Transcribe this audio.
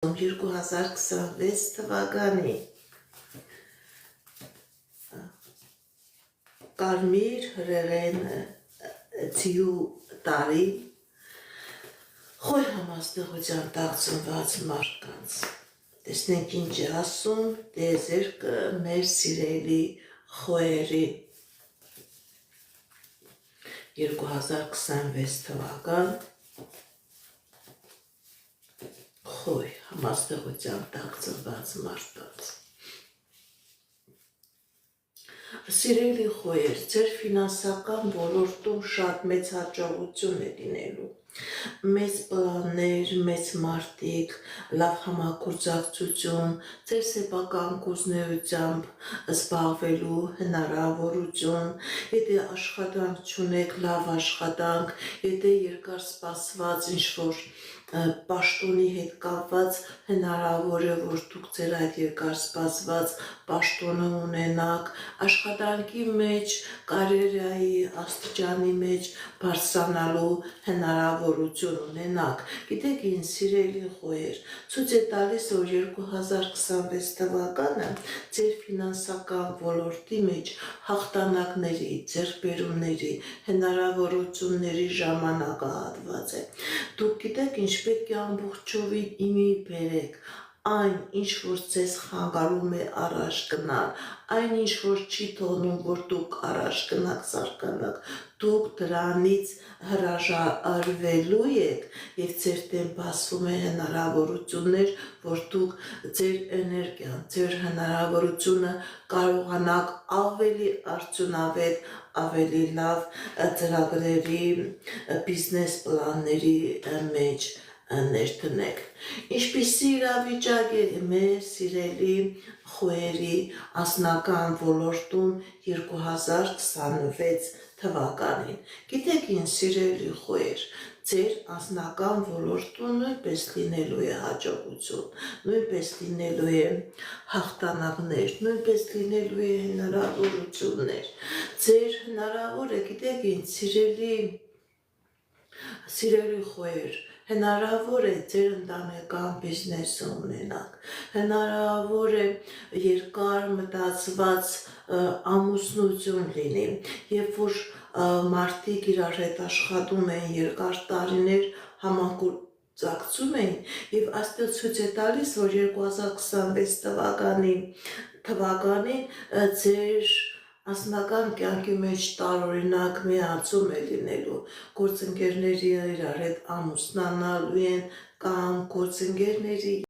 2026 թվականի կարմիր հրեղեն ձիու տարի խոյ համաստեղության տակ ծնված մարդկանց տեսնենք ինչ է ասում տիեզերքը մեր սիրելի խոյերի 2026 թվական խոյ համաստեղության տակ ծնված մարդկանց Սիրելի խոյեր, ձեր ֆինանսական ոլորտում շատ մեծ հաջողություն է լինելու մեծ պլաններ, մեծ մարդիկ, լավ համագործակցություն, ձեր սեփական գործունեությամբ զբաղվելու հնարավորություն, եթե աշխատանք չունեք, լավ աշխատանք, եթե երկար սպասված ինչ-որ պաշտոնի հետ կապված հնարավոր է, որ դուք ձեր այդ երկար սպասված պաշտոնը ունենաք, աշխատանքի մեջ, կարիերայի աստիճանի մեջ բարձրանալու հնարավորություն ունենաք։ Գիտեք ինչ, սիրելի խոյեր, ցույց է տալիս, որ 2026 թվականը ձեր ֆինանսական ոլորտի մեջ հաղթանակների, ձեռքբերումների, հնարավորությունների ժամանակահատված է։ Դուք գիտեք ինչ պետք է ամբողջովին իմի բերեք այն, ինչ որ ձեզ խանգարում է առաջ գնալ, այն ինչ որ չի թողնում, որ դուք առաջ գնաք, զարգանաք, դուք դրանից հրաժարվելու եք եւ ձեր դեմ բացվում է հնարավորություններ, որ դուք ձեր էներգիան, ձեր հնարավորությունը կարողանաք ավելի արդյունավետ, ավելի լավ ծրագրերի, բիզնես պլանների մեջ ներդնեք։ Ինչպիսի իրավիճակ է մեր սիրելի խոյերի անձնական ոլորտում 2026 թվականին։ Գիտեք ինչ, սիրելի խոյեր, ձեր անձնական ոլորտում նույնպես լինելու է հաջողություն, նույնպես լինելու է հաղթանակներ, նույնպես լինելու է հնարավորություններ։ Ձեր հնարավոր է, գիտեք ինչ, սիրելի խոյեր, հնարավոր է ձեր ընտանեկան բիզնեսը ունենաք, հնարավոր է երկար մտածված ամուսնություն լինի, երբ որ մարդիկ իրար հետ աշխատում են երկար տարիներ համագործակցում են եւ այստեղ ցույց է տալիս, որ 2026 թվականին ձեր անձնական կյանքի մեջ տարօրինակ միացում է լինելու, գործընկերների իրար հետ ամուսնանալու են կամ գործընկերների